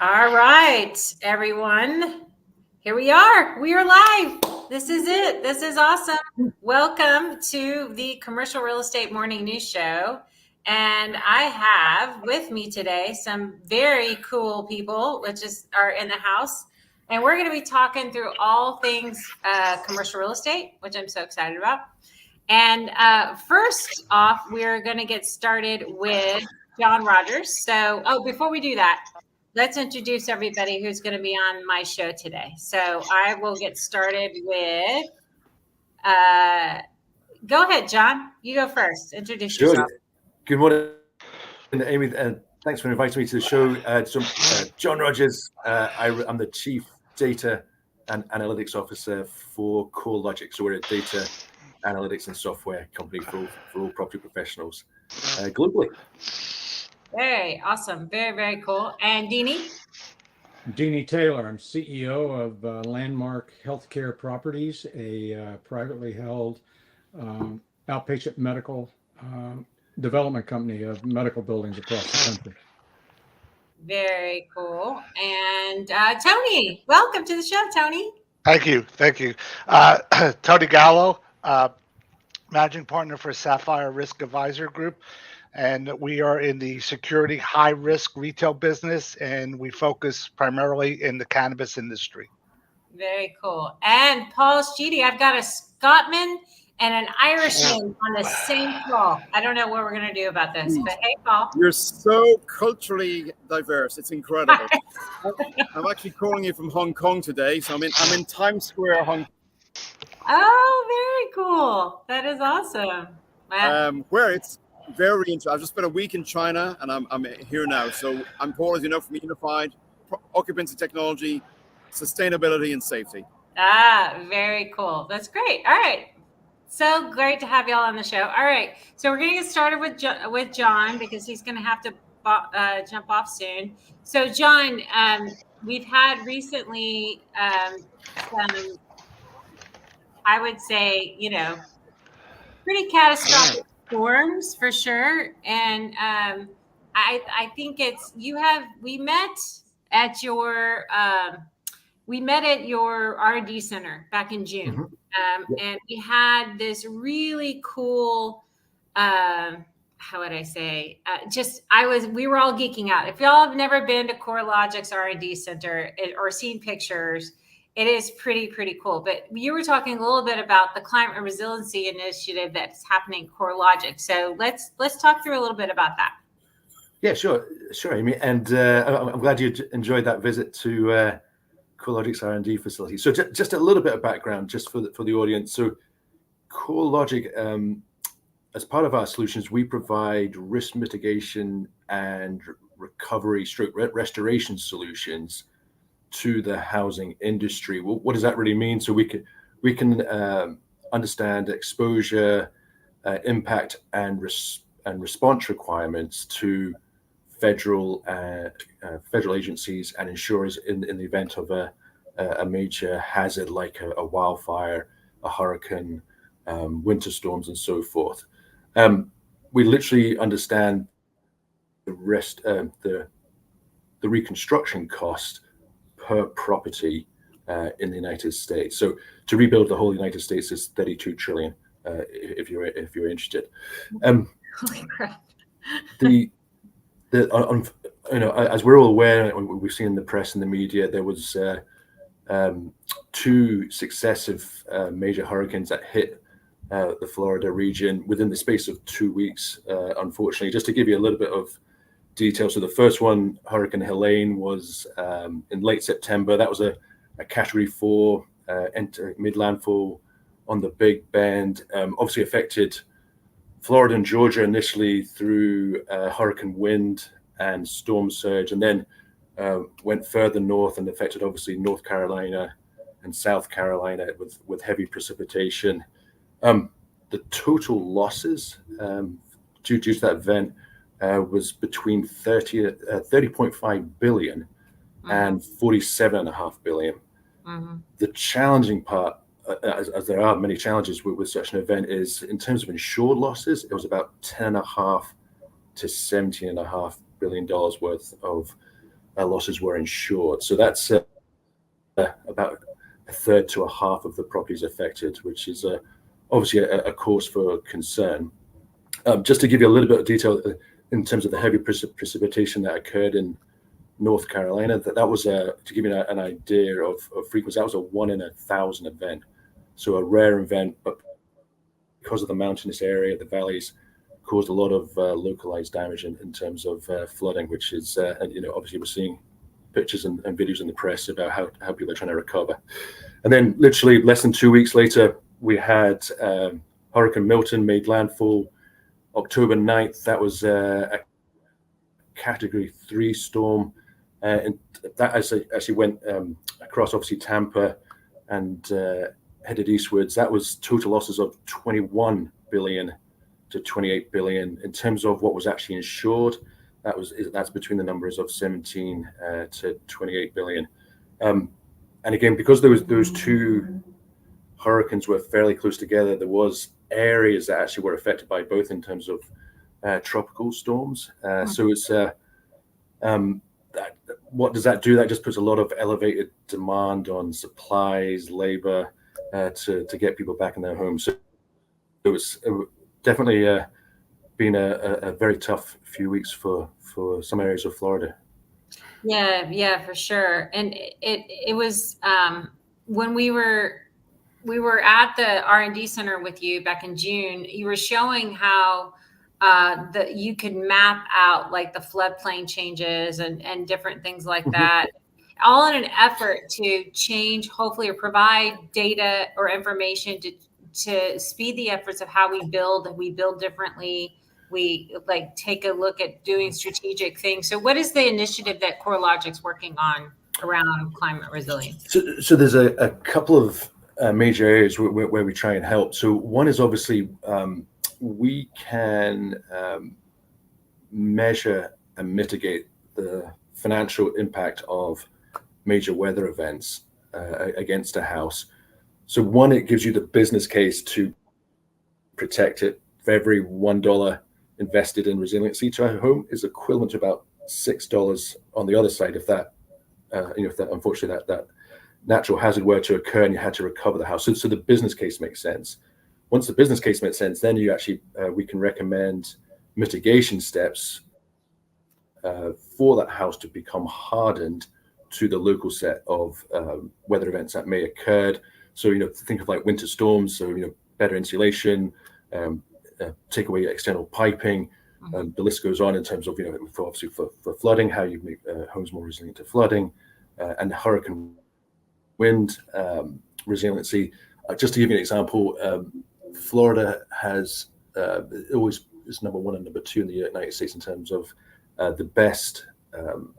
All right, everyone. Here we are. We are live. This is it. This is awesome. Welcome to the Commercial Real Estate Morning News Show. And I have with me today some very cool people, are in the house. And we're going to be talking through all things commercial real estate, which I'm so excited about. And first off, we're going to get started with John Rogers. So, before we do that, let's introduce everybody who's going to be on my show today. So I will get started with, go ahead, John. You go first. Introduce yourself. Good morning, Amy, and thanks for inviting me to the show. John Rogers. I'm the Chief Data and Analytics Officer for CoreLogic. So we're a data analytics and software company for all property professionals globally. Very awesome. Very, very cool. And Deanie Taylor. I'm CEO of Landmark Healthcare Properties, a privately held outpatient medical development company of medical buildings across the country. Very cool. And Tony, welcome to the show, Tony. Thank you. Tony Gallo, Managing Partner for Sapphire Risk Advisor Group. And we are in the security high risk retail business, and we focus primarily in the cannabis industry. Very cool. And Paul Sheedy, I've got a Scotsman and an Irishman on the same call. I don't know what we're going to do about this, but hey, Paul. You're so culturally diverse. It's incredible. I'm actually calling you from Hong Kong today. So I'm in Times Square, Hong Kong. Oh, very cool. That is awesome. Wow. Where it's very interesting. I've just spent a week in China, and I'm here now. So I'm Paul, as you know, from Unified Occupancy Technology, Sustainability, and Safety. Very cool. That's great. All right. So great to have y'all on the show. All right. So we're going to get started with John because he's going to have to jump off soon. So John, we've had recently some, I would say, pretty catastrophic storms for sure. And I think we met at your R&D center back in June. Mm-hmm. And we had this really cool, how would I say, we were all geeking out. If y'all have never been to CoreLogic's R&D center or seen pictures, it is pretty cool. But you were talking a little bit about the climate resiliency initiative that's happening at CoreLogic. So let's talk through a little bit about that. Yeah, sure, Amy. And I'm glad you enjoyed that visit to CoreLogic's R&D facility. So just a little bit of background, just for the audience. So CoreLogic, as part of our solutions, we provide risk mitigation and recovery restoration solutions to the housing industry. Well, what does that really mean? So we can understand exposure, impact, and response requirements to federal agencies and insurers in the event of a major hazard like a wildfire, a hurricane, winter storms, and so forth. We literally understand the reconstruction cost per property in the United States. So to rebuild the whole United States is $32 trillion. If you're interested. Holy crap. As we're all aware, we've seen in the press and the media, there was two successive major hurricanes that hit the Florida region within the space of 2 weeks. Unfortunately, just to give you a little bit of detail. So the first one, Hurricane Helene, was in late September. That was a Category 4 mid-landfall on the Big Bend. Obviously affected Florida and Georgia initially through hurricane wind and storm surge, and then went further north and affected obviously North Carolina and South Carolina with heavy precipitation. The total losses due to that event was between 30.5 billion and 47.5 billion. Mm-hmm. The challenging part, as there are many challenges with such an event, is in terms of insured losses, it was about $10.5 to $17.5 billion worth of losses were insured. So that's about a third to a half of the properties affected, which is obviously a cause for concern. Just to give you a little bit of detail in terms of the heavy precipitation that occurred in North Carolina, that was to give you an idea of frequency. That was a 1 in 1,000 event, so a rare event, but because of the mountainous area, the valleys caused a lot of localized damage in terms of flooding, which is obviously we're seeing pictures and videos in the press about how people are trying to recover. And then literally less than 2 weeks later, we had Hurricane Milton made landfall October 9th. That was a Category 3 storm, and that actually went across obviously Tampa and headed eastwards. That was total losses of 21 billion to 28 billion. In terms of what was actually insured, that's between the numbers of 17 to 28 billion. And again, because those two hurricanes were fairly close together, there was areas that actually were affected by both in terms of tropical storms. So it's what does that do? That just puts a lot of elevated demand on supplies, labor, to get people back in their homes. So it was definitely been a very tough few weeks for some areas of Florida. Yeah, for sure. And it was when we were at the R&D center with you back in June, you were showing how that you could map out like the floodplain changes and different things like that, all in an effort to change, hopefully, or provide data or information to speed the efforts of how we build differently. We like take a look at doing strategic things. So what is the initiative that CoreLogic's working on around climate resilience? So there's a couple of major areas where we try and help. So one is obviously we can measure and mitigate the financial impact of major weather events against a house. So one, it gives you the business case to protect it. For every $1 invested in resiliency to a home is equivalent to about $6 on the other side if that unfortunately that natural hazard were to occur and you had to recover the house. So the business case makes sense. Once the business case makes sense, then you actually we can recommend mitigation steps for that house to become hardened to the local set of weather events that may occur. So think of like winter storms. So better insulation, take away external piping. The list goes on in terms of for flooding, how you make homes more resilient to flooding, and hurricane wind resiliency. Just to give you an example, Florida has always is number one and number two in the United States in terms of the best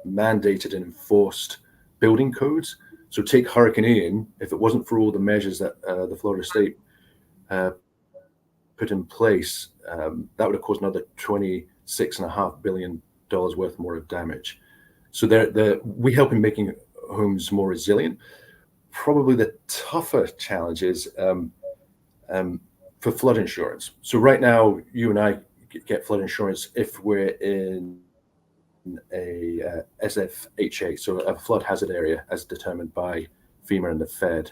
mandated and enforced building codes. So take Hurricane Ian. If it wasn't for all the measures that the Florida state put in place, that would have caused another $26.5 billion worth more of damage. So we help in making homes more resilient. Probably the tougher challenge is for flood insurance. So right now, you and I get flood insurance if we're in a SFHA, so a flood hazard area as determined by FEMA and the Fed.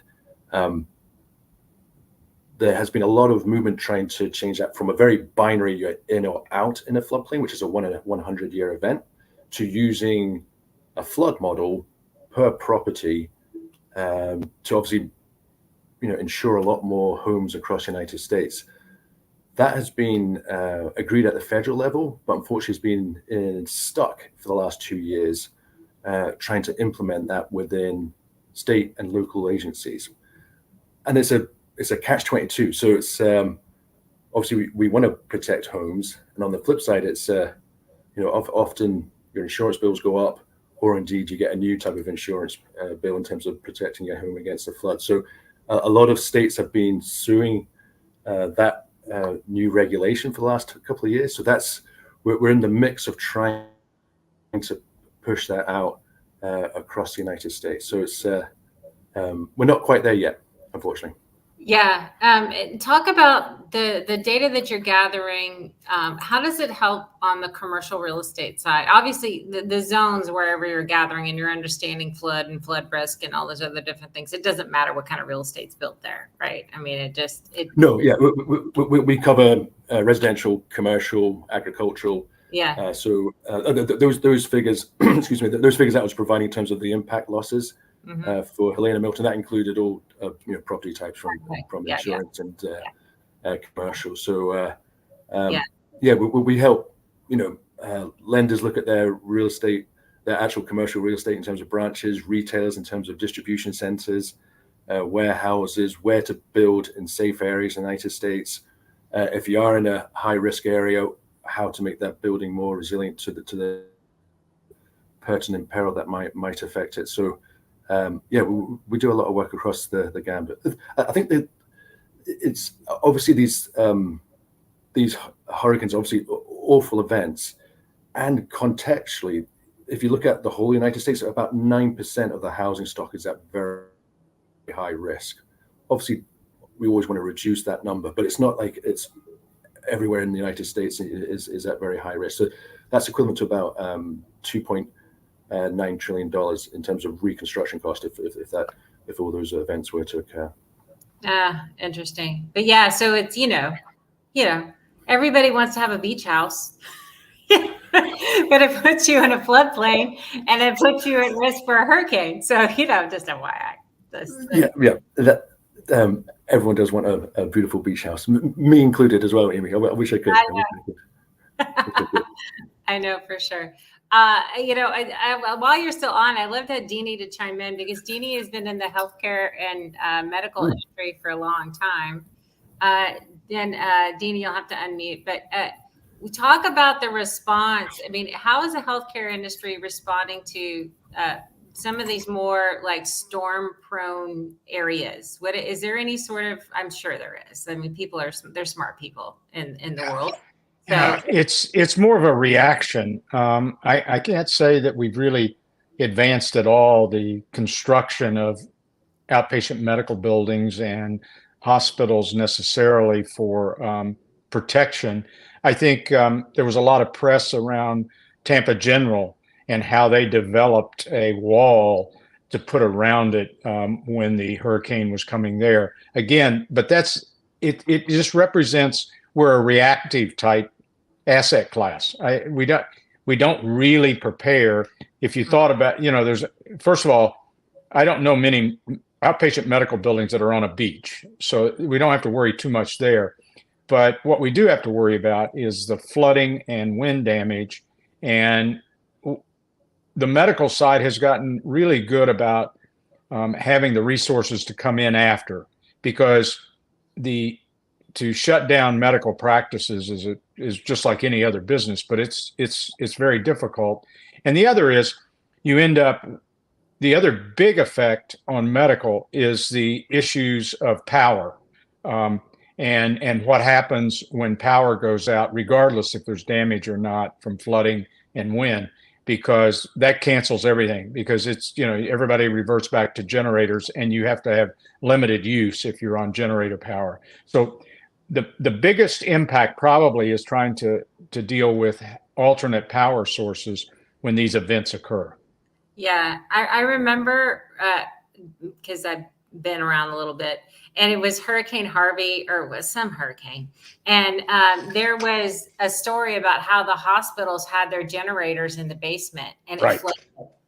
There has been a lot of movement trying to change that from a very binary you're in or out in a floodplain, which is a 1 in a 100-year event, to using a flood model per property to obviously insure a lot more homes across the United States. That has been agreed at the federal level, but unfortunately has been stuck for the last 2 years trying to implement that within state and local agencies. And it's a catch-22. So it's obviously we want to protect homes, and on the flip side, it's often your insurance bills go up, or indeed you get a new type of insurance bill in terms of protecting your home against the flood. So a lot of states have been suing that new regulation for the last couple of years. So we're in the mix of trying to push that out across the United States. So it's we're not quite there yet, unfortunately. Yeah. Talk about the data that you're gathering. How does it help on the commercial real estate side? Obviously, the zones wherever you're gathering and you're understanding flood and flood risk and all those other different things. It doesn't matter what kind of real estate's built there, right? I mean, No, yeah, we cover residential, commercial, agricultural. Yeah. So those figures, excuse me, those figures that I was providing in terms of the impact losses for Helena Milton, that included all property types from insurance and commercial. So we help lenders look at their real estate, their actual commercial real estate in terms of branches, retailers in terms of distribution centers, warehouses, where to build in safe areas in the United States. If you are in a high risk area, how to make that building more resilient to the pertinent peril that might affect it. So we do a lot of work across the gambit. I think that it's obviously these hurricanes, obviously awful events, and contextually, if you look at the whole United States, about 9% of the housing stock is at very high risk. Obviously, we always want to reduce that number, but it's not like it's everywhere in the United States is at very high risk. So that's equivalent to about $2.9 trillion in terms of reconstruction cost if all those events were to occur. Interesting. But yeah, so it's everybody wants to have a beach house. But it puts you in a floodplain and it puts you at risk for a hurricane. So, just FYI. Everyone does want a beautiful beach house, me included as well, Amy. I wish I could. I know for sure. While you're still on, I love that Deanie to chime in because Deanie has been in the healthcare and medical industry for a long time. Then Deanie, you'll have to unmute, but we talk about the response. I mean, how is the healthcare industry responding to some of these more like storm prone areas? What is there any sort of, I'm sure there is. I mean, they're smart people in the world. So it's more of a reaction. I can't say that we've really advanced at all the construction of outpatient medical buildings and hospitals necessarily for protection. I think there was a lot of press around Tampa General and how they developed a wall to put around it when the hurricane was coming there. Again, but it just represents we're a reactive type asset class. We don't really prepare. If you thought about, first of all, I don't know many outpatient medical buildings that are on a beach, so we don't have to worry too much there. But what we do have to worry about is the flooding and wind damage. And the medical side has gotten really good about having the resources to come in after, because to shut down medical practices is just like any other business, but it's very difficult. And the other is the other big effect on medical is the issues of power. And what happens when power goes out, regardless if there's damage or not from flooding and wind, because that cancels everything, because it's, everybody reverts back to generators and you have to have limited use if you're on generator power. So the biggest impact probably is trying to deal with alternate power sources when these events occur. Yeah, I remember because I've been around a little bit, and it was Hurricane Harvey, or it was some hurricane. And there was a story about how the hospitals had their generators in the basement and it flooded.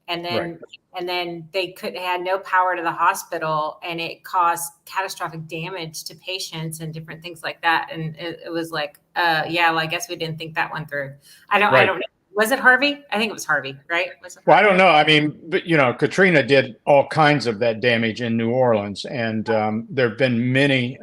And then they had no power to the hospital, and it caused catastrophic damage to patients and different things like that. And it was like, I guess we didn't think that one through. I don't know. Was it Harvey? I think it was Harvey, right? Well, I don't know. I mean, but Katrina did all kinds of that damage in New Orleans, and there have been many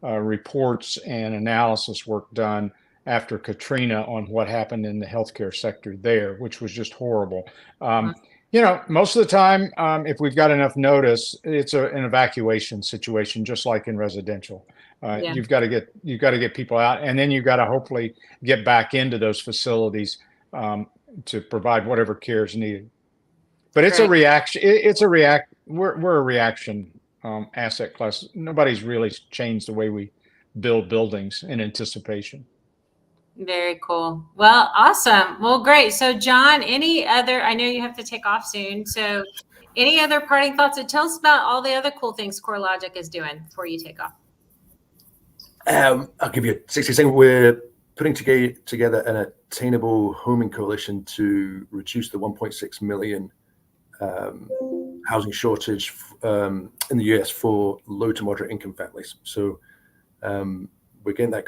reports and analysis work done after Katrina on what happened in the healthcare sector there, which was just horrible. Most of the time, if we've got enough notice, it's an evacuation situation, just like in residential. You've got to get people out, and then you've got to hopefully get back into those facilities to provide whatever care is needed. But it's a reaction. We're a reaction asset class. Nobody's really changed the way we build buildings in anticipation. Very cool. Well, awesome. Well, great. So, John, any other? I know you have to take off soon. So, any other parting thoughts? And tell us about all the other cool things CoreLogic is doing before you take off. I'll give you 60 seconds. We're putting together an attainable homing coalition to reduce the 1.6 million housing shortage in the US for low to moderate income families. So we're getting that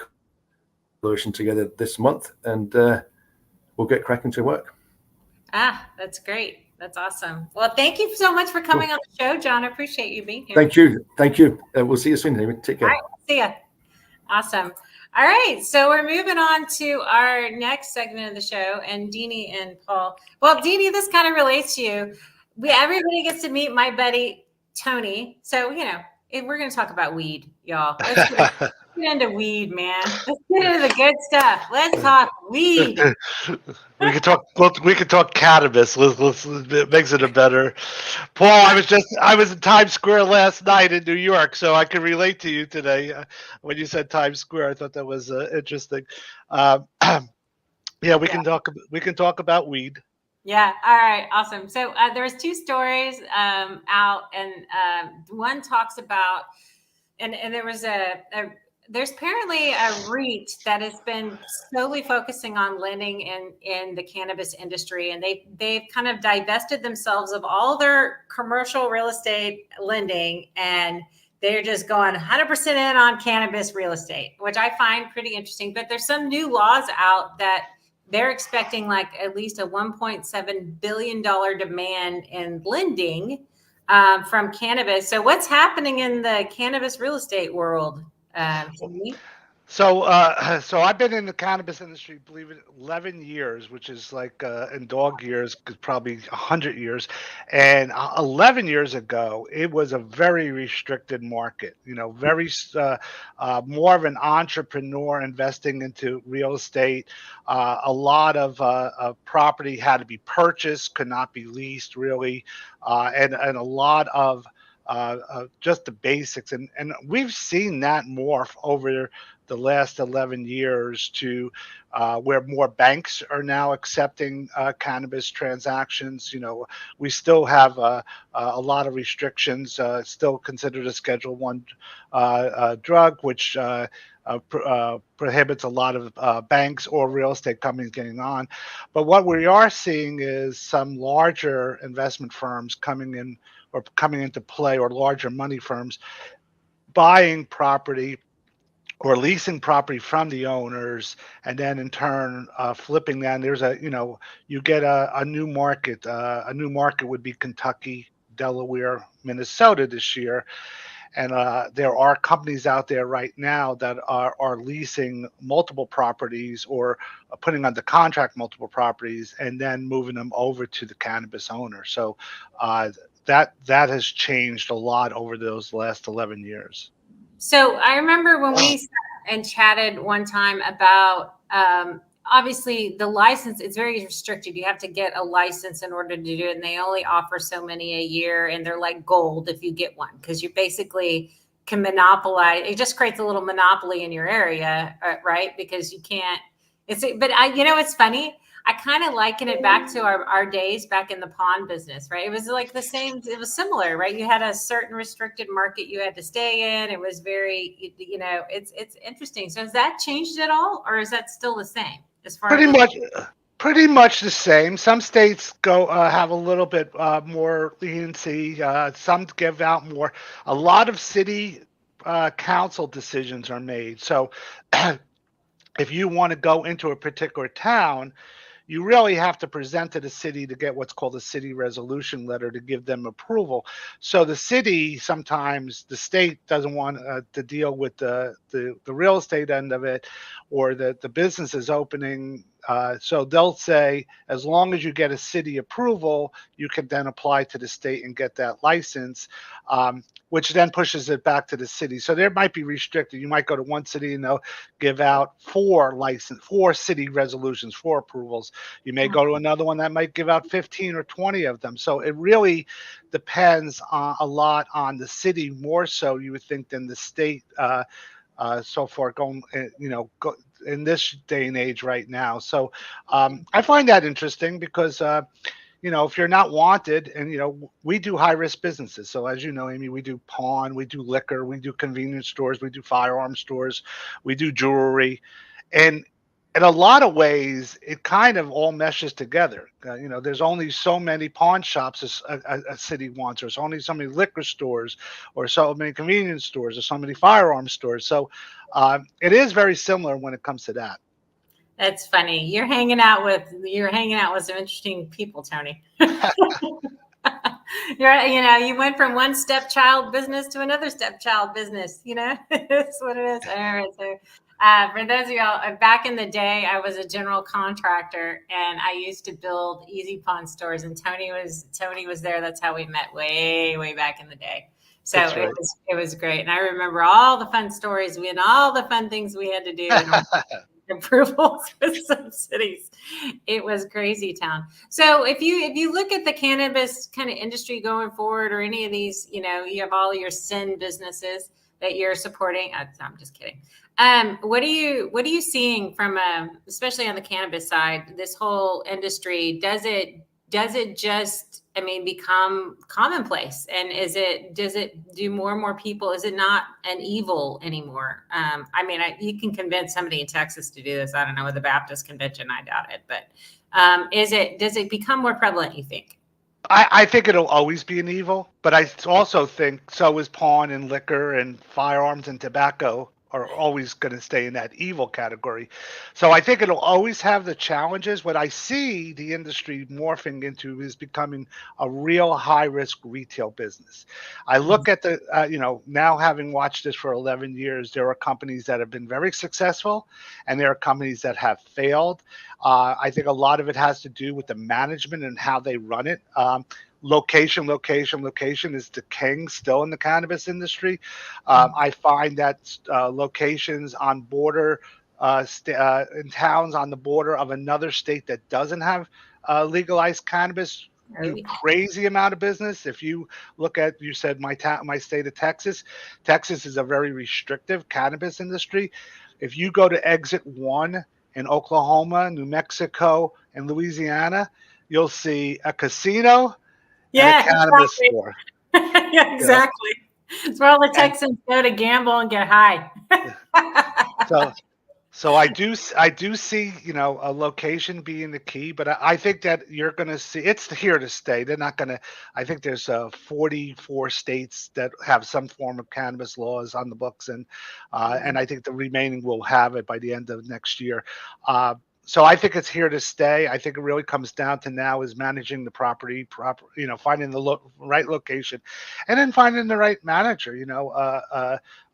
coalition together this month, and we'll get cracking to work. That's great. That's awesome. Well, thank you so much for coming on the show, John. I appreciate you being here. Thank you. Thank you. We'll see you soon, Amy. Take care. All right. See ya. Awesome. All right. So we're moving on to our next segment of the show. And Deanie and Paul. Well, Deanie, this kind of relates to you. Everybody gets to meet my buddy, Tony. So, we're going to talk about weed, y'all. Let's get into weed, man. Let's get into the good stuff. Let's talk weed. We could talk cannabis. It makes it a better. Paul, I was in Times Square last night in New York, so I can relate to you today. When you said Times Square, I thought that was interesting. We can talk about weed. Yeah. All right. Awesome. So there's two stories out, and one talks about, and there was there's apparently a REIT that has been solely focusing on lending in the cannabis industry, and they've kind of divested themselves of all their commercial real estate lending, and they're just going 100% in on cannabis real estate, which I find pretty interesting. But there's some new laws out that they're expecting like at least a $1.7 billion demand in lending from cannabis. So what's happening in the cannabis real estate world? So I've been in the cannabis industry, believe it, 11 years, which is like in dog years, probably 100 years. And 11 years ago, it was a very restricted market. Very more of an entrepreneur investing into real estate. A lot of property had to be purchased, could not be leased, really, and a lot of just the basics, and we've seen that morph over the last 11 years to where more banks are now accepting cannabis transactions. We still have a lot of restrictions, still considered a Schedule I drug, which prohibits a lot of banks or real estate companies getting on. But what we are seeing is some larger investment firms coming into play, or larger money firms buying property or leasing property from the owners, and then in turn flipping that. And there's you get a new market. A new market would be Kentucky, Delaware, Minnesota this year. And there are companies out there right now that are leasing multiple properties, or putting under contract multiple properties, and then moving them over to the cannabis owner. So that has changed a lot over those last 11 years. So I remember when we sat and chatted one time about, obviously the license, it's very restricted. You have to get a license in order to do it. And they only offer so many a year, and they're like gold if you get one, because you basically can monopolize. It just creates a little monopoly in your area, right? Because you can't, but it's funny. I kind of liken it back to our days back in the pawn business, right? It was like the same, it was similar, right? You had a certain restricted market you had to stay in. It was very, it's interesting. So has that changed at all, or is that still the same as far Pretty much the same. Some states have a little bit more leniency. Some give out more. A lot of city council decisions are made. So if you want to go into a particular town, you really have to present to the city to get what's called a city resolution letter to give them approval. So the city, sometimes the state doesn't want to deal with the real estate end of it, or the businesses opening So they'll say, as long as you get a city approval, you can then apply to the state and get that license, which then pushes it back to the city. So there might be restricted. You might go to one city and they'll give out 4 city resolutions, 4 approvals. You may go to another one that might give out 15 or 20 of them. So it really depends a lot on the city, more so you would think than the state. So far going, in this day and age right now. So I find that interesting because, if you're not wanted, and, we do high risk businesses. So as you know, Amy, we do pawn, we do liquor, we do convenience stores, we do firearm stores, we do jewelry. And in a lot of ways, it kind of all meshes together. There's only so many pawn shops as a city wants, or there's only so many liquor stores, or so many convenience stores, or so many firearm stores. So it is very similar when it comes to that. That's funny. You're hanging out with some interesting people, Tony. You went from one stepchild business to another stepchild business. That's what it is. All right. So for those of y'all, back in the day, I was a general contractor, and I used to build Easy Pawn stores. And Tony was there. That's how we met, way back in the day. So right. It was great, and I remember all the fun stories and all the fun things we had to do. Approvals with some cities. It was crazy town. So if you look at the cannabis kind of industry going forward, or any of these, you have all your sin businesses that you're supporting. I'm just kidding. What are you seeing from especially on the cannabis side, this whole industry? Does it just become commonplace? And does it do more and more people? Is it not an evil anymore? You can convince somebody in Texas to do this. I don't know, with the Baptist convention, I doubt it. But does it become more prevalent, you think? I think it'll always be an evil, but I also think so is pawn and liquor and firearms and tobacco are always going to stay in that evil category. So I think it'll always have the challenges. What I see the industry morphing into is becoming a real high risk retail business. I look at now having watched this for 11 years, there are companies that have been very successful and there are companies that have failed. I think a lot of it has to do with the management and how they run it. Location is the king still in the cannabis industry. I find that locations on border, in towns on the border of another state that doesn't have legalized cannabis do crazy amount of business. If you look at, you said my state of Texas is a very restrictive cannabis industry. If you go to exit 1 in Oklahoma, New Mexico, and Louisiana, you'll see a casino, and a cannabis store. Yeah, exactly. It's where all the Texans go to gamble and get high. So I do see, a location being the key, but I think that you're going to see it's here to stay. They're not going to. I think there's 44 states that have some form of cannabis laws on the books, and I think the remaining will have it by the end of next year. So I think it's here to stay. I think it really comes down to now is managing the property, finding the right location, and then finding the right manager,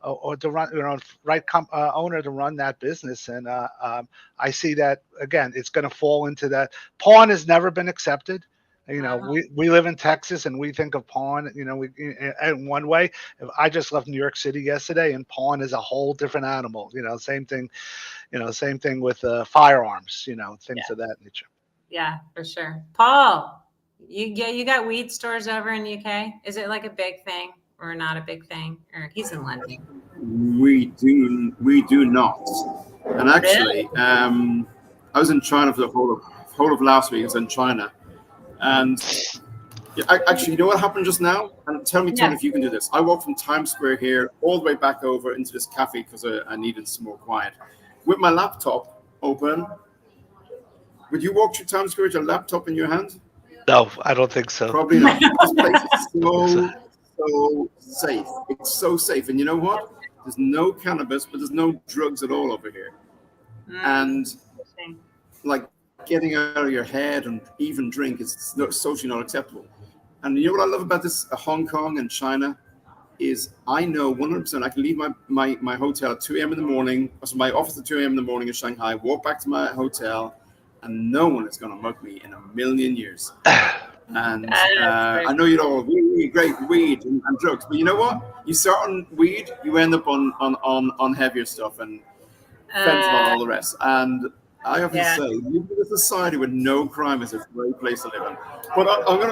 or to run, right owner to run that business. And I see that again, it's going to fall into that. Pawn has never been accepted. We live in Texas and we think of pawn, in one way. I just left New York City yesterday, and pawn is a whole different animal. Same thing. Same thing with firearms. Things of that nature. Yeah, for sure. Paul, you got weed stores over in the UK. Is it like a big thing or not a big thing? Or he's in London. We do not. And actually, I was in China for the whole of last week. I was in China. And actually, you know what happened just now? And tell me, Tony, if you can do this. I walked from Times Square here all the way back over into this cafe because I needed some more quiet. With my laptop open, would you walk through Times Square with your laptop in your hand? No, I don't think so. Probably not. This place is so safe. It's so safe. And you know what? There's no cannabis, but there's no drugs at all over here. And like getting out of your head and even drink is socially not acceptable. And you know what I love about this Hong Kong and China is I know 100% I can leave my hotel at 2 a.m. in the morning, so my office at 2 a.m. in the morning in Shanghai, walk back to my hotel, and no one is going to mug me in a million years. And That's I know you'd all weed, great weed and drugs, but you know what? You start on weed, you end up on heavier stuff and fentanyl and all the rest. And I often Yeah. say, living in a society with no crime is a great place to live in. But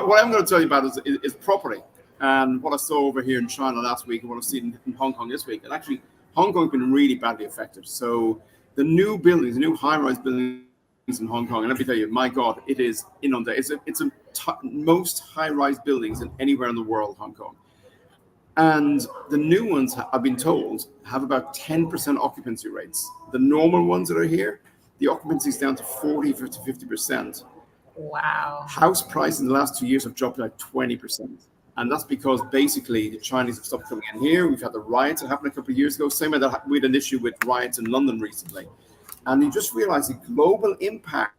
what I'm going to tell you about is property. And what I saw over here in China last week and what I've seen in Hong Kong this week. And actually, Hong Kong has been really badly affected. So the new buildings, the new high-rise buildings in Hong Kong, and let me tell you, my God, it is inundated. It's a most high-rise buildings than anywhere in the world, Hong Kong. And the new ones, I've been told, have about 10% occupancy rates. The normal ones that are here, the occupancy is down to 40, 50%. Wow. House prices in the last 2 years have dropped like 20%. And that's because basically the Chinese have stopped coming in here. We've had the riots that happened a couple of years ago. Same way that we had an issue with riots in London recently. And you just realize the global impact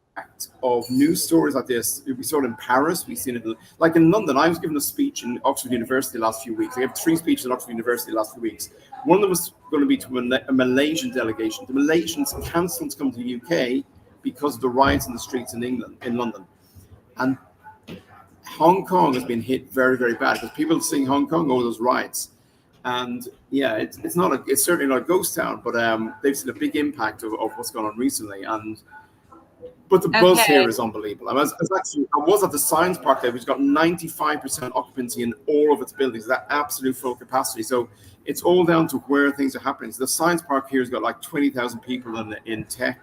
of news stories like this. We saw it in Paris. We've seen it like in London. I was given a speech in Oxford University last few weeks. I gave 3 speeches in Oxford University last few weeks. One of them was going to be to a Malaysian delegation. The Malaysians cancelled to come to the UK because of the riots in the streets in London. And Hong Kong has been hit very, very bad because people seeing Hong Kong over those riots. And yeah, it's certainly not a ghost town, but they've seen a big impact of what's gone on recently. But the buzz here is unbelievable. I was at the Science Park there, which got 95% occupancy in all of its buildings, that absolute full capacity. So it's all down to where things are happening. So the Science Park here has got like 20,000 people in tech,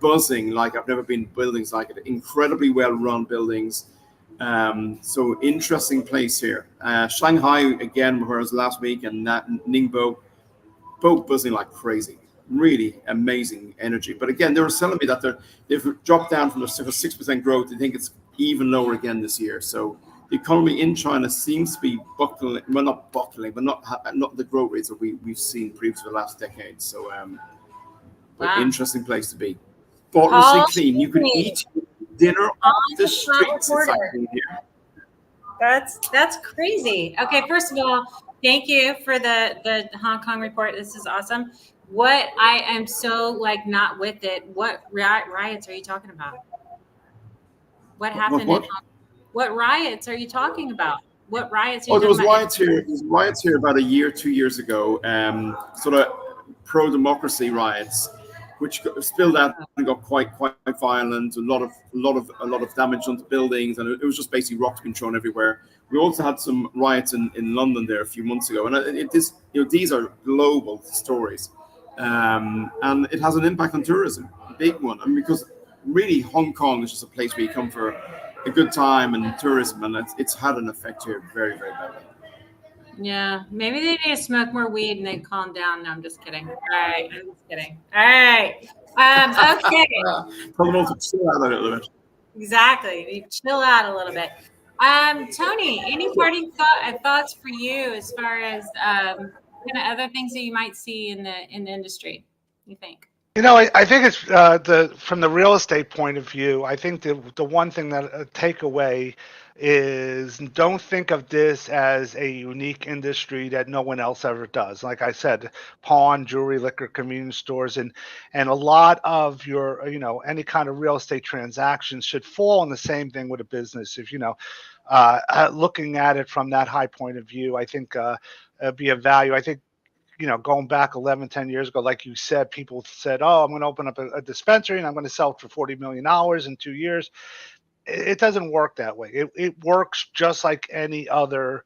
buzzing like I've never been in buildings like it. Incredibly well-run buildings. So interesting place here. Shanghai, again, where I was last week, and Ningbo, both buzzing like crazy. Really amazing energy. But again, they were telling me that they've dropped down from the 6% growth. They think it's even lower again this year. So the economy in China seems to be buckling, well, not buckling, but not the growth rates that we've seen previously the last decade. So Wow. Interesting place to be. Faultlessly clean. You could eat dinner on the streets. It's like here. That's crazy. Okay, first of all, thank you for the Hong Kong report. This is awesome. What I am so like not with it. What riots are you talking about? What happened? What riots are you talking about? What riots? There was riots here. There was riots here about 2 years ago. Sort of pro-democracy riots, which spilled out and got quite violent. A lot of damage onto buildings, and it was just basically rocks being thrown everywhere. We also had some riots in London there a few months ago, and these are global stories, and it has an impact on tourism, a big one. I mean, because really Hong Kong is just a place where you come for a good time and tourism, and it's had an effect here very, very badly. Yeah, maybe they need to smoke more weed and then calm down. No, I'm just kidding. All right, I'm just kidding. All right. Okay. Tell them all to chill out a little bit. Exactly. You chill out a little bit. Tony, any parting thoughts for you as far as kind of other things that you might see in the industry? You think? You know, I think it's from the real estate point of view. I think the one thing that takeaway is don't think of this as a unique industry that no one else ever does. Like I said, pawn, jewelry, liquor, convenience stores, and a lot of your, any kind of real estate transactions should fall in the same thing with a business. If, looking at it from that high point of view, I think it'd be a value. I think, going back 11, 10 years ago, like you said, people said, oh, I'm going to open up a dispensary and I'm going to sell it for $40 million in 2 years. It doesn't work that way. It works just like any other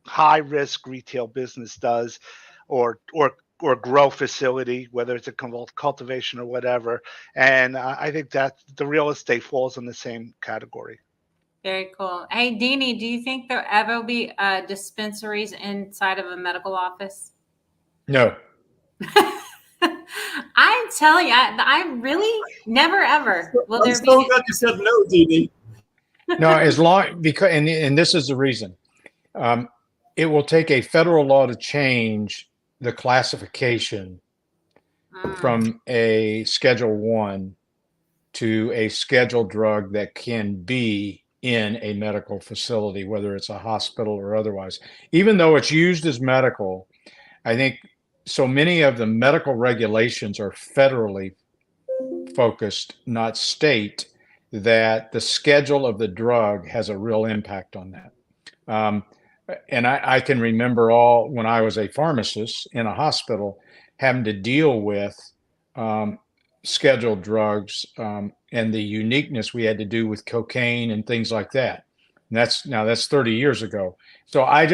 high risk retail business does, or grow facility, whether it's a cultivation or whatever. And I think that the real estate falls in the same category. Very cool. Hey, Deanie, do you think there ever will be dispensaries inside of a medical office? No. I'm telling you, I'm really never ever. Will I'm there so be? glad you said no, Deanie. No, as long because and this is the reason. It will take a federal law to change the classification from a Schedule 1 to a scheduled drug that can be in a medical facility, whether it's a hospital or otherwise. Even though it's used as medical, I think so many of the medical regulations are federally focused, not state. that the schedule of the drug has a real impact on that. And I can remember when I was a pharmacist in a hospital, having to deal with scheduled drugs and the uniqueness we had to do with cocaine and things like that. And that's 30 years ago. So I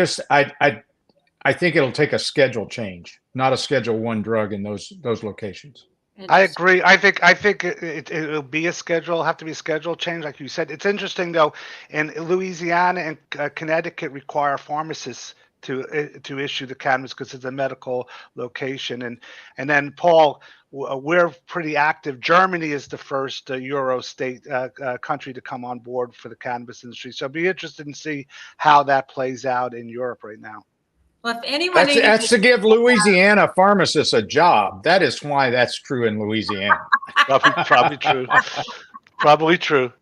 think it'll take a schedule change, not a Schedule 1 drug in those locations. I agree. I think it'll be a schedule, have to be a schedule change, like you said. It's interesting though, in Louisiana and Connecticut require pharmacists to issue the cannabis because it's a medical location. And then Paul, we're pretty active. Germany is the first Euro state country to come on board for the cannabis industry. So I'd be interested in see how that plays out in Europe right now. Well, if anyone that's to give Louisiana pharmacists a job. That is why that's true in Louisiana. Probably true. Probably true.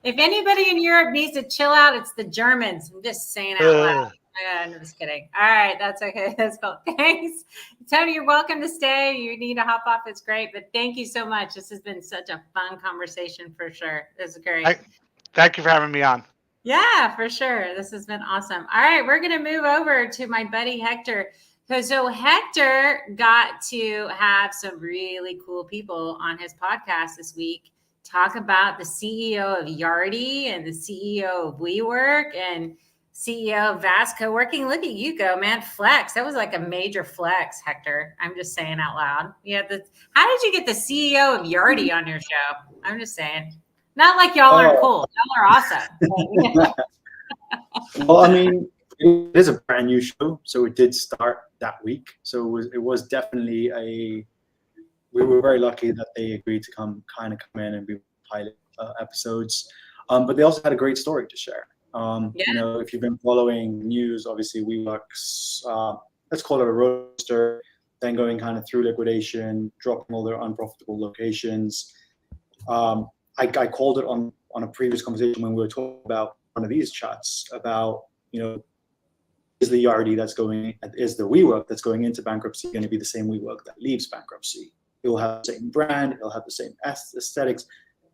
If anybody in Europe needs to chill out, it's the Germans. I'm just saying out loud. I'm just kidding. All right, that's okay. That's cool. Thanks, Tony. You're welcome to stay. You need to hop off. It's great, but thank you so much. This has been such a fun conversation for sure. This is great. Thank you for having me on. Yeah, for sure. This has been awesome. All right, we're going to move over to my buddy Hector. So Hector got to have some really cool people on his podcast this week talk about the CEO of Yardi and the CEO of WeWork and CEO of Vast Co-working. Look at you go, man. Flex. That was like a major flex, Hector. I'm just saying out loud. How did you get the CEO of Yardi on your show? I'm just saying. Not like y'all aren't cool. Y'all are awesome. Well, I mean, it is a brand new show, so it did start that week. So it was definitely we were very lucky that they agreed to come in and be pilot episodes. But they also had a great story to share. You know, if you've been following news, obviously WeWork's, let's call it a roaster, then going kind of through liquidation, dropping all their unprofitable locations. I called it on a previous conversation when we were talking about one of these chats about, you know, is the WeWork that's going into bankruptcy going to be the same WeWork that leaves bankruptcy? It will have the same brand, it'll have the same aesthetics.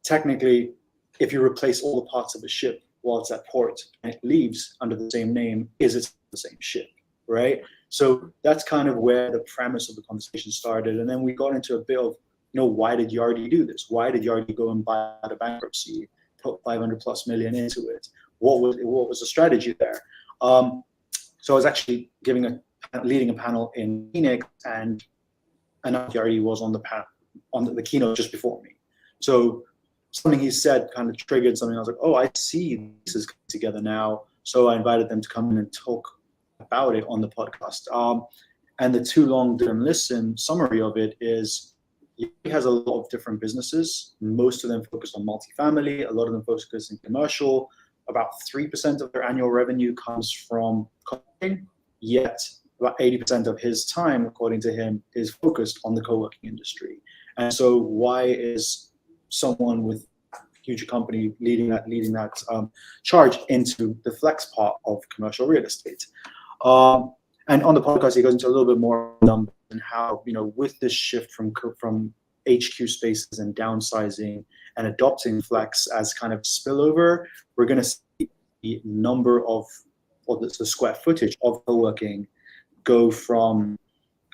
Technically, if you replace all the parts of a ship while it's at port and it leaves under the same name, is it the same ship, right? So that's kind of where the premise of the conversation started. And then we got into a bit of, you know, why did Yardi do this? Why did Yardi go and buy out of bankruptcy, put 500+ million into it? What was the strategy there? So I was actually leading a panel in Phoenix, and Yardi was on the keynote just before me. So something he said kind of triggered something. I was like, oh, I see this is coming together now. So I invited them to come in and talk about it on the podcast. And the too long didn't listen summary of it is, he has a lot of different businesses. Most of them focus on multifamily. A lot of them focus in commercial. About 3% of their annual revenue comes from co-working, yet about 80% of his time, according to him, is focused on the co-working industry. And so why is someone with a huge company leading that charge into the flex part of commercial real estate? And on the podcast, he goes into a little bit more numbers and how, you know, with this shift from HQ spaces and downsizing and adopting flex as kind of spillover, we're going to see the number of, or the square footage of co-working go from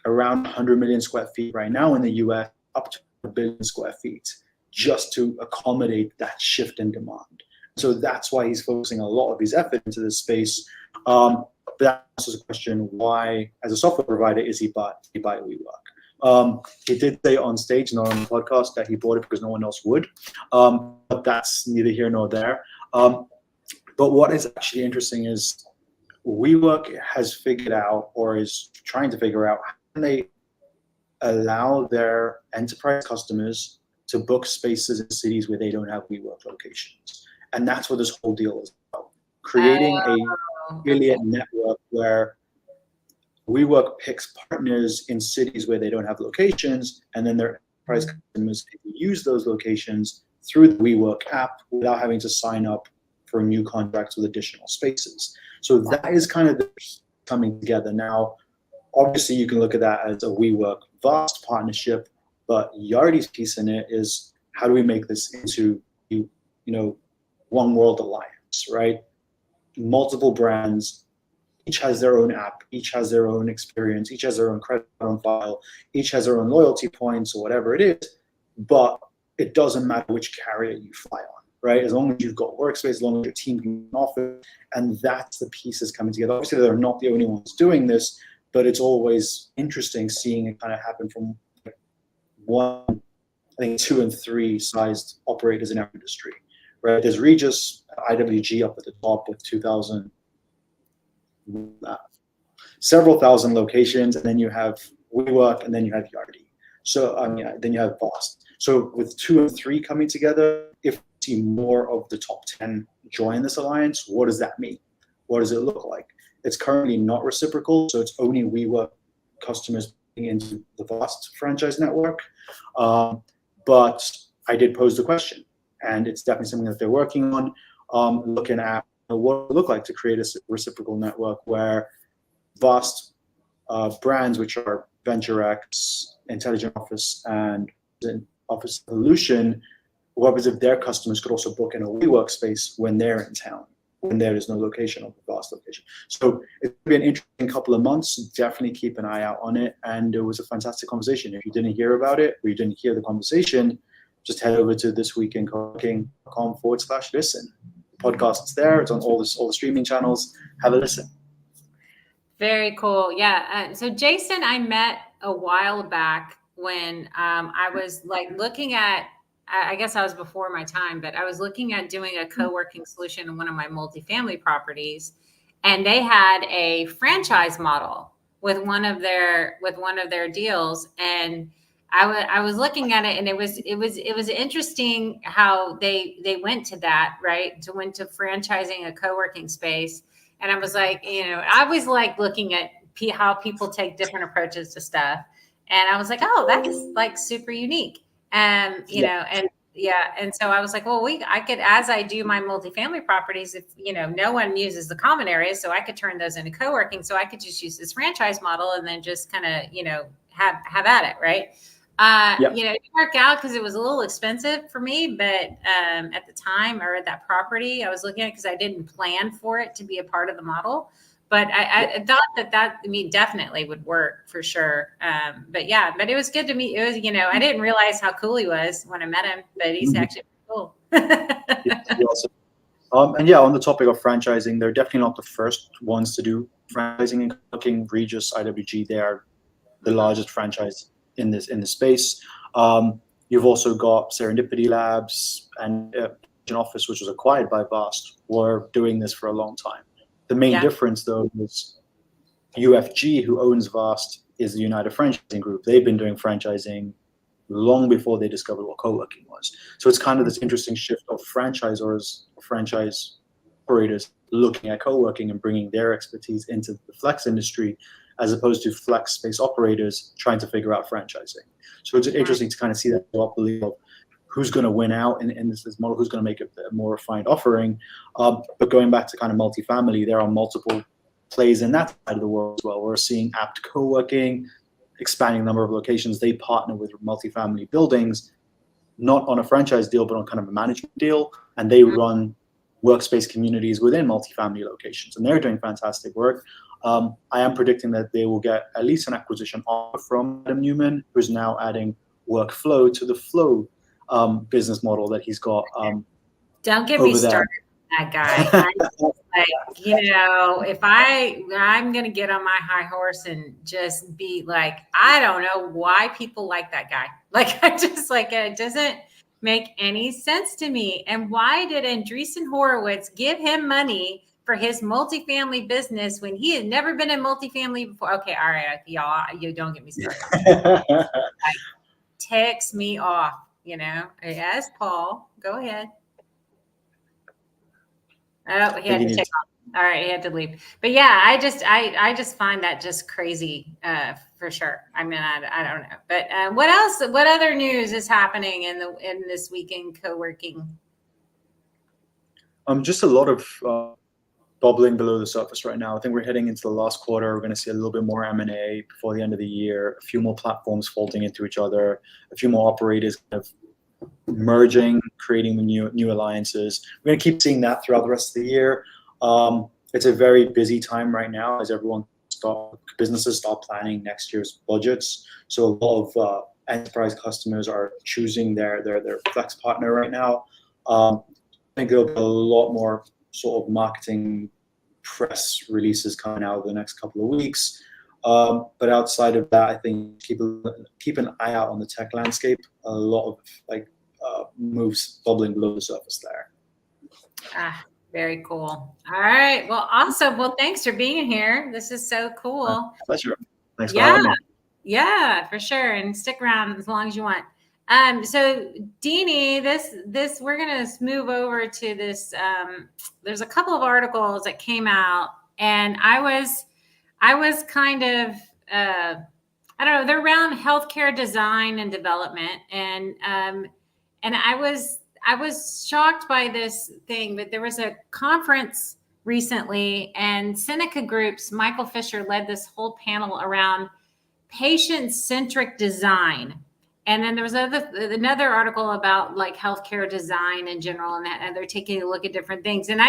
around 100 million square feet right now in the US up to 1 billion square feet just to accommodate that shift in demand. So that's why he's focusing a lot of his effort into this space. But that answers the question, why, as a software provider, is he buy WeWork? He did say on stage, not on the podcast, that he bought it because no one else would. But that's neither here nor there. But what is actually interesting is WeWork has figured out, or is trying to figure out, how can they allow their enterprise customers to book spaces in cities where they don't have WeWork locations. And that's what this whole deal is about. Creating a affiliate network where WeWork picks partners in cities where they don't have locations, and then their enterprise customers can use those locations through the WeWork app without having to sign up for new contracts with additional spaces. So that is kind of the coming together. Now, obviously you can look at that as a WeWork vast partnership, but Yardi's piece in it is, how do we make this into One World Alliance, right? Multiple brands, each has their own app, each has their own experience, each has their own credit on file, each has their own loyalty points or whatever it is, but it doesn't matter which carrier you fly on, right? As long as you've got workspace, as long as your team can offer, and that's the pieces coming together. Obviously, they're not the only ones doing this, but it's always interesting seeing it kind of happen from one, I think 2 and 3 sized operators in our industry, right? There's Regis, IWG up at the top with 2,000, several thousand locations, and then you have WeWork, and then you have Yardi. So then you have Vast. So with 2 and 3 coming together, if we see more of the top 10 join this alliance, what does that mean? What does it look like? It's currently not reciprocal, so it's only WeWork customers into the Vast franchise network. But I did pose the question, and it's definitely something that they're working on, looking at what it would look like to create a reciprocal network where Vast brands, which are VentureX, Intelligent Office, and Office Solution, what if their customers could also book in a WeWork space when they're in town, when there is no location of the Vast location. So it's been an interesting couple of months. Definitely keep an eye out on it. And it was a fantastic conversation. If you didn't hear about it or you didn't hear the conversation, just head over to thisweekincoworking.com/listen. The podcast is there. It's on all the streaming channels. Have a listen. Very cool. Yeah. So Jason, I met a while back when I was like looking at, I guess I was before my time, but I was looking at doing a co-working solution in one of my multifamily properties, and they had a franchise model with one of their deals, and I was looking at it, and it was interesting how they went to that, right? Went to franchising a co-working space. And I was like, I always like looking at how people take different approaches to stuff. And I was like, oh, that's like super unique. And, and so I was like, well, I could, as I do my multifamily properties, if, no one uses the common areas, so I could turn those into co-working. So I could just use this franchise model and then just kind of, have at it. Right. It didn't work out because it was a little expensive for me, but at the time, or at that property, I was looking at it because I didn't plan for it to be a part of the model. But I thought that definitely would work for sure. But it was good to meet. It was, I didn't realize how cool he was when I met him, but he's actually cool. Awesome. And on the topic of franchising, they're definitely not the first ones to do franchising and cooking. Regis, IWG, they are the largest franchise in this space. You've also got Serendipity Labs and an office which was acquired by Vast, were doing this for a long time. The main difference, though, is UFG, who owns Vast, is the United Franchising Group. They've been doing franchising long before they discovered what co-working was. So it's kind of this interesting shift of franchise operators looking at co-working and bringing their expertise into the flex industry, as opposed to flex space operators trying to figure out franchising. So it's interesting to kind of see that duopoly of who's going to win out in this model, who's going to make a more refined offering. But going back to kind of multifamily, there are multiple plays in that side of the world as well. We're seeing apt co-working, expanding the number of locations. They partner with multifamily buildings, not on a franchise deal, but on kind of a management deal. And they run workspace communities within multifamily locations. And they're doing fantastic work. I am predicting that they will get at least an acquisition offer from Adam Newman, who's now adding workflow to the Flow business model that he's got. Don't get me started on that guy. If I'm going to get on my high horse and just be like, I don't know why people like that guy. Like, I just like, it doesn't make any sense to me. And why did Andreessen Horowitz give him money for his multifamily business when he had never been in multifamily before? Okay, all right, y'all, you don't get me started. Ticks me off, Yes, Paul, go ahead. Oh, he had to take off. All right, he had to leave. But I just find that just crazy for sure. I mean, I don't know. But what else? What other news is happening in this weekend co-working? Just a lot of bubbling below the surface right now. I think we're heading into the last quarter. We're going to see a little bit more M&A before the end of the year, a few more platforms folding into each other, a few more operators kind of merging, creating new alliances. We're going to keep seeing that throughout the rest of the year. It's a very busy time right now as businesses start planning next year's budgets. So a lot of enterprise customers are choosing their flex partner right now. I think there'll be a lot more sort of marketing press releases coming out over the next couple of weeks. But outside of that, I think keep an eye out on the tech landscape. A lot of moves bubbling below the surface there. Very cool. All right. Well, awesome. Well, thanks for being here. This is so cool. Pleasure. Thanks for having me. Yeah, for sure. And stick around as long as you want. So Deanie, this we're gonna move over to this. There's a couple of articles that came out, and I was kind of I don't know, they're around healthcare design and development, and I was shocked by this thing, but there was a conference recently, and Seneca Group's Michael Fisher led this whole panel around patient-centric design. And then there was another article about like healthcare design in general, and they're taking a look at different things. And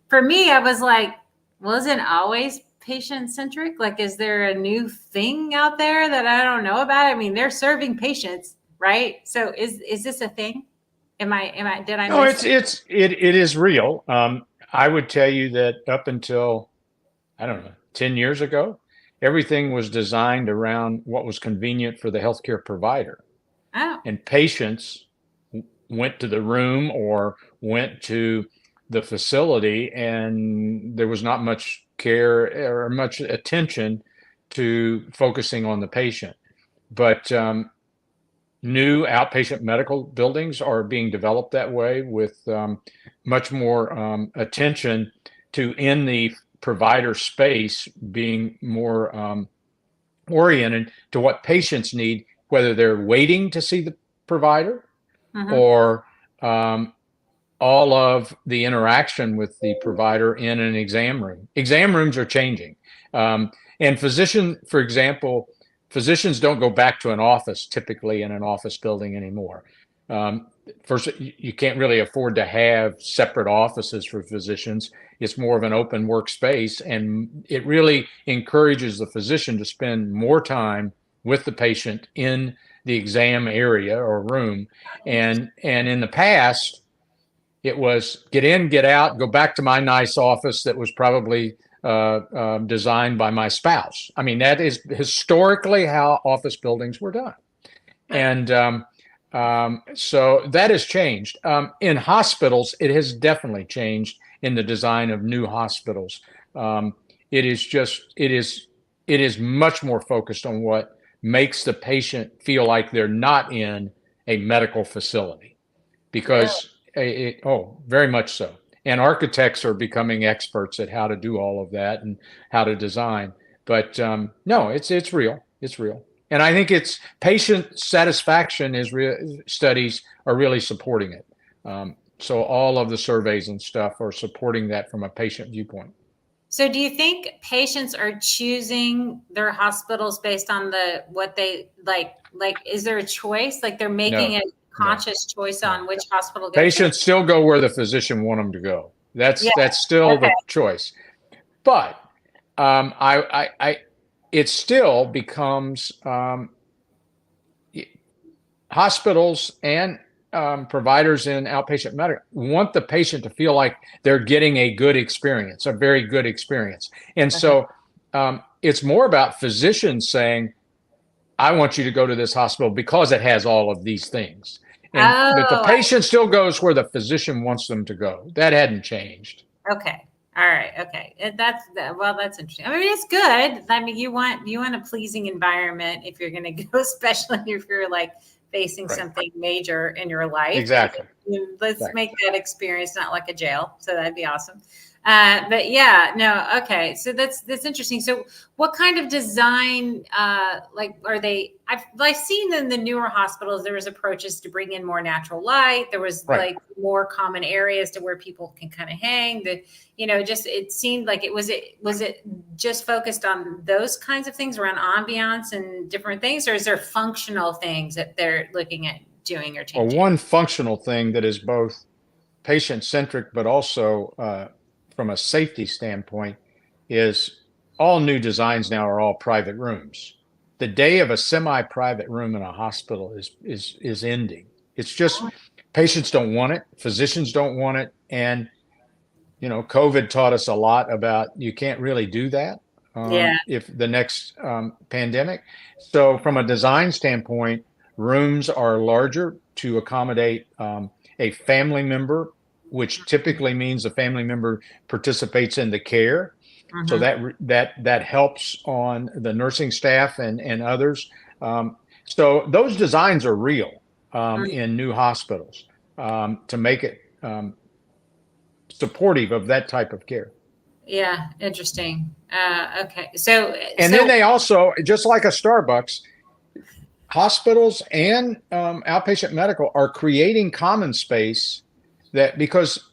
for me, I was like, well, isn't it always patient-centric? Like, is there a new thing out there that I don't know about? I mean, they're serving patients, right? So is this a thing? Did I No, miss it is real. I would tell you that up until, I don't know, 10 years ago, everything was designed around what was convenient for the healthcare provider. Oh. And patients went to the room or went to the facility, and there was not much care or much attention to focusing on the patient. But new outpatient medical buildings are being developed that way, with much more attention to, in the provider space, being more oriented to what patients need, whether they're waiting to see the provider or all of the interaction with the provider in an exam room. Exam rooms are changing. And for example, physicians don't go back to an office typically in an office building anymore. First, you can't really afford to have separate offices for physicians. It's more of an open workspace, and it really encourages the physician to spend more time with the patient in the exam area or room. And in the past, it was get in, get out, go back to my nice office that was probably designed by my spouse. I mean, that is historically how office buildings were done. And so that has changed. In hospitals, it has definitely changed in the design of new hospitals. It is much more focused on what makes the patient feel like they're not in a medical facility, because very much so. And architects are becoming experts at how to do all of that and how to design. But no, it's real. It's real. And I think it's patient satisfaction studies are really supporting it. So all of the surveys and stuff are supporting that from a patient viewpoint. So do you think patients are choosing their hospitals based on what they like, is there a choice? Like they're making a conscious choice on which hospital to go to? Patients still go where the physician want them to go. That's still the choice. But it still becomes hospitals and providers in outpatient medical want the patient to feel like they're getting a good experience, a very good experience. And so it's more about physicians saying, I want you to go to this hospital because it has all of these things. But the patient still goes where the physician wants them to go. That hadn't changed. Okay. All right. Okay. That's interesting. I mean, it's good. I mean, you want a pleasing environment if you're going to go, especially if you're like facing something major in your life. Exactly. Let's make that experience not like a jail. So that'd be awesome. But yeah, no. Okay. So that's interesting. So what kind of design, are they, I've seen in the newer hospitals, there was approaches to bring in more natural light. There was like more common areas to where people can kind of hang. It seemed like was it just focused on those kinds of things around ambiance and different things, or is there functional things that they're looking at doing or Well, changing? one functional thing that is both patient-centric, but also from a safety standpoint, is all new designs now are all private rooms. The day of a semi-private room in a hospital is ending. It's just patients don't want it, physicians don't want it, and COVID taught us a lot about you can't really do that Yeah. if the next pandemic. So from a design standpoint, rooms are larger to accommodate a family member, which typically means the family member participates in the care. So Mm-hmm. that helps on the nursing staff and others. So those designs are real in new hospitals to make it supportive of that type of care. Yeah, interesting. Okay, And then they also, just like a Starbucks, hospitals and outpatient medical are creating common space that, because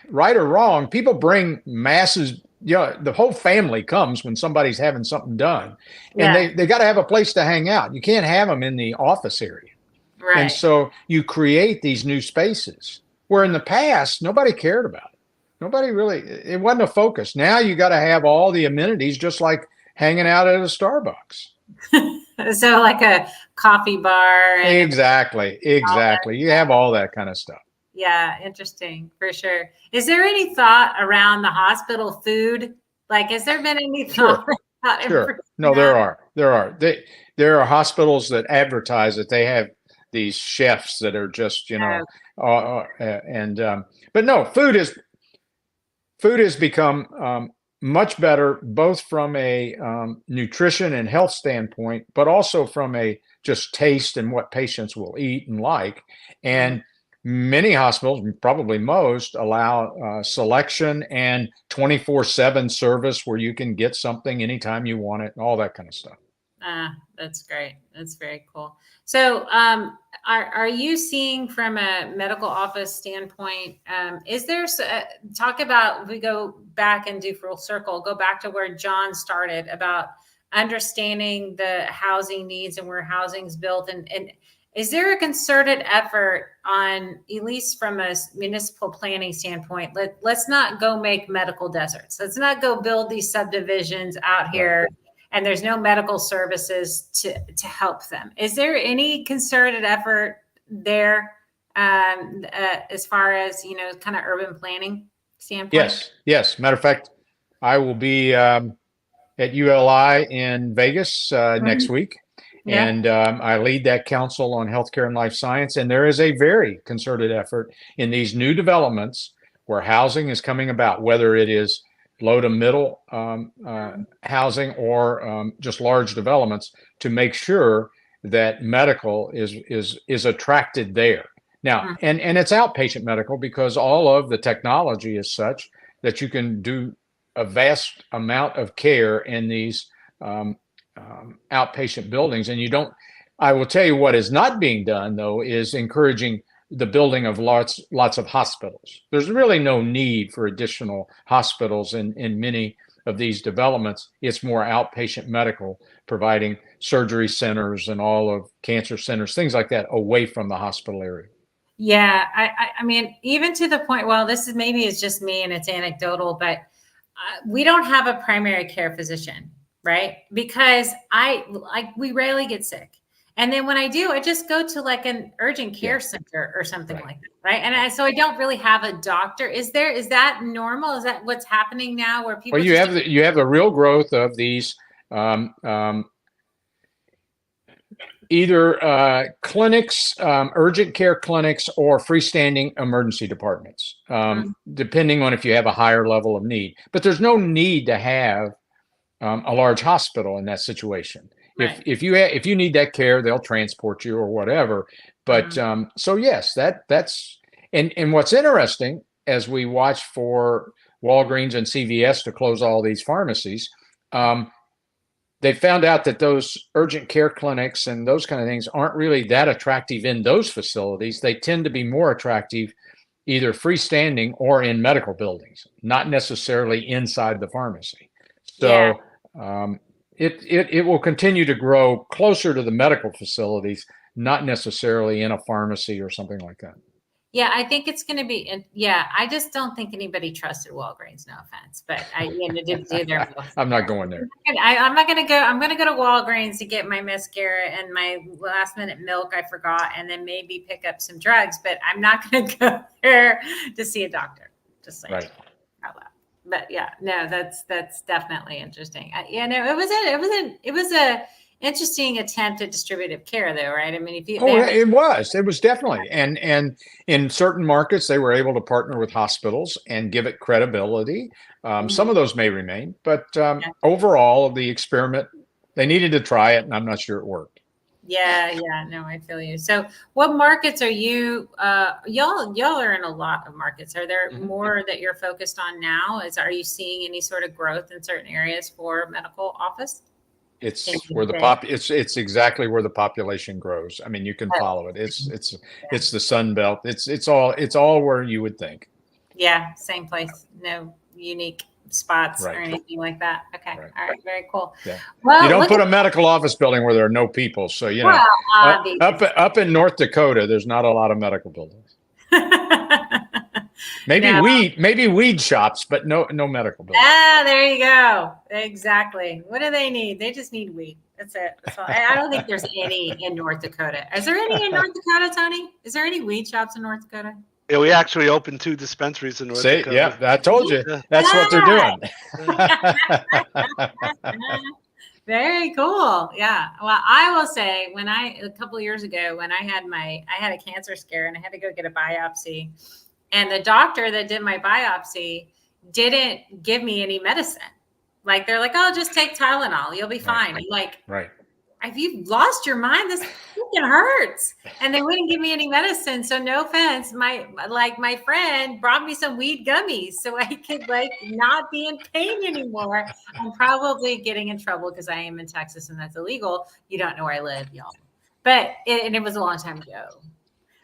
right or wrong, people bring masses. The whole family comes when somebody's having something done, and yeah, they got to have a place to hang out. You can't have them in the office area. And right. so you create these new spaces where in the past, nobody cared about it. Nobody really, it wasn't a focus. Now you got to have all the amenities, just like hanging out at a Starbucks. So like a coffee bar. And Exactly. You have all that kind of stuff. yeah, interesting, for sure. Is there any thought around the hospital food? Like, has there been any thought about Sure. No, there are. There are hospitals that advertise that they have these chefs that are just, but no, food has become much better, both from a nutrition and health standpoint, but also from a just taste and what patients will eat and like. And many hospitals, probably most, allow selection and 24/7 service where you can get something anytime you want it and all that kind of stuff. That's great. That's very cool. So, are you seeing from a medical office standpoint, is there, talk about, if we go back and do full circle, go back to where John started about understanding the housing needs and where housing's built, and is there a concerted effort on, at least from a municipal planning standpoint, let's not go make medical deserts. Let's not go build these subdivisions out here and there's no medical services to help them. Is there any concerted effort there as far as, kind of urban planning standpoint? Yes. Matter of fact, I will be at ULI in Vegas next week. Yeah. And I lead that council on healthcare and life science. And there is a very concerted effort in these new developments where housing is coming about, whether it is low to middle housing or just large developments, to make sure that medical is attracted there. Now, and it's outpatient medical, because all of the technology is such that you can do a vast amount of care in these outpatient buildings. And I will tell you what is not being done, though, is encouraging the building of lots of hospitals. There's really no need for additional hospitals in many of these developments. It's more outpatient medical, providing surgery centers and all of cancer centers, things like that, away from the hospital area. Yeah, I mean, even to the point, well, this is maybe it's just me and it's anecdotal, but we don't have a primary care physician, right? Because we rarely get sick. And then when I do, I just go to like an urgent care center or something like that, right? And so I don't really have a doctor. Is that normal? Is that what's happening now, where people? Well, you have the real growth of these either clinics, urgent care clinics, or freestanding emergency departments, depending on if you have a higher level of need. But there's no need to have a large hospital in that situation. Right. If you need that care, they'll transport you or whatever. But so yes, that's and what's interesting, as we watch for Walgreens and CVS to close all these pharmacies, they found out that those urgent care clinics and those kind of things aren't really that attractive in those facilities. They tend to be more attractive either freestanding or in medical buildings, not necessarily inside the pharmacy. So it will continue to grow closer to the medical facilities not necessarily in a pharmacy or something like that. Yeah, I think it's going to be. Yeah, I just don't think anybody trusted Walgreens. No offense, but I to do their milk. I'm not going there. I'm not going to go. I'm going to go to Walgreens to get my mascara and my last minute milk I forgot, and then maybe pick up some drugs. But I'm not going to go there to see a doctor. Just like Right. out loud. But yeah, no, that's definitely interesting. It was a interesting attempt at distributive care, though, right? I mean, if you It was definitely, and in certain markets they were able to partner with hospitals and give it credibility. Some of those may remain, but overall, the experiment, they needed to try it, and I'm not sure it worked. Yeah, no, I feel you. So what markets are you, y'all are in a lot of markets. Are there more that you're focused on now? Are you seeing any sort of growth in certain areas for medical office? It's where it's exactly where the population grows. I mean, you can follow it. It's the Sun Belt. It's all where you would think. Yeah, same place. No unique spots or Right. anything like that. Okay. Right. All right. Very cool. Yeah. Well, You don't put a medical office building where there are no people. So, you know, up in North Dakota, there's not a lot of medical buildings. Maybe weed shops, but no medical buildings. Ah, there you go. Exactly. What do they need? They just need weed. That's it. That's all. I don't think there's any in North Dakota. Is there any in North Dakota, Tony? Is there any weed shops in North Dakota? Yeah, we actually opened 2 dispensaries in North Dakota. Yeah, I told you. That's what they're doing. Very cool. Yeah. Well, I will say a couple of years ago when I had a cancer scare and I had to go get a biopsy, and the doctor that did my biopsy didn't give me any medicine. Like they're like, "Oh, just take Tylenol. You'll be fine." I'm like, right. Have you lost your mind? This freaking hurts. And they wouldn't give me any medicine. So no offense, my friend brought me some weed gummies so I could not be in pain anymore. I'm probably getting in trouble because I am in Texas and that's illegal. You don't know where I live, y'all. But it was a long time ago.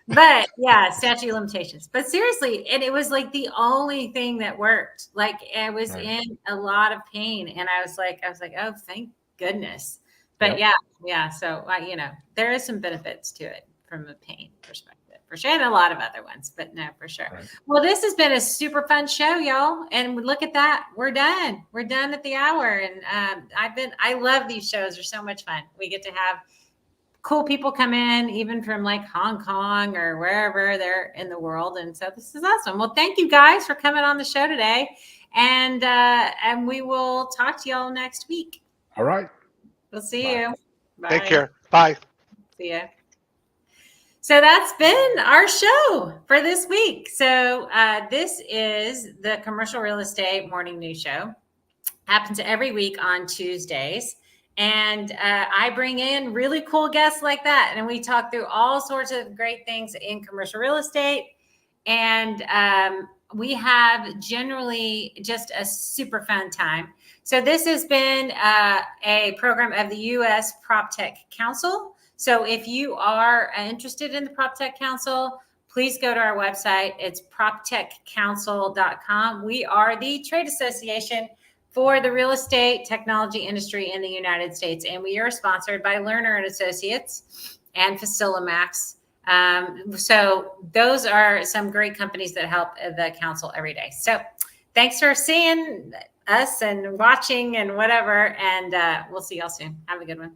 But yeah, statute of limitations. But seriously, and it was like the only thing that worked. Like I was in a lot of pain, and I was like, oh, thank goodness. But yeah. So there is some benefits to it from a pain perspective, for sure, and a lot of other ones. But no, for sure. Right. Well, this has been a super fun show, y'all. And look at that, we're done. We're done at the hour, and I love these shows. They're so much fun. We get to have cool people come in, even from like Hong Kong or wherever they're in the world. And so this is awesome. Well, thank you guys for coming on the show today. And we will talk to y'all next week. All right. We'll see you. Bye. Take care. Bye. See ya. So that's been our show for this week. So this is the Commercial Real Estate Morning News Show. Happens every week on Tuesdays. And I bring in really cool guests like that. And we talk through all sorts of great things in commercial real estate. And we have generally just a super fun time. So this has been a program of the U.S. PropTech Council. So if you are interested in the PropTech Council, please go to our website. It's proptechcouncil.com. We are the trade association for the real estate technology industry in the United States. And we are sponsored by Lerner and Associates and Facilimax. So those are some great companies that help the council every day. So thanks for seeing us and watching and whatever. And we'll see y'all soon. Have a good one.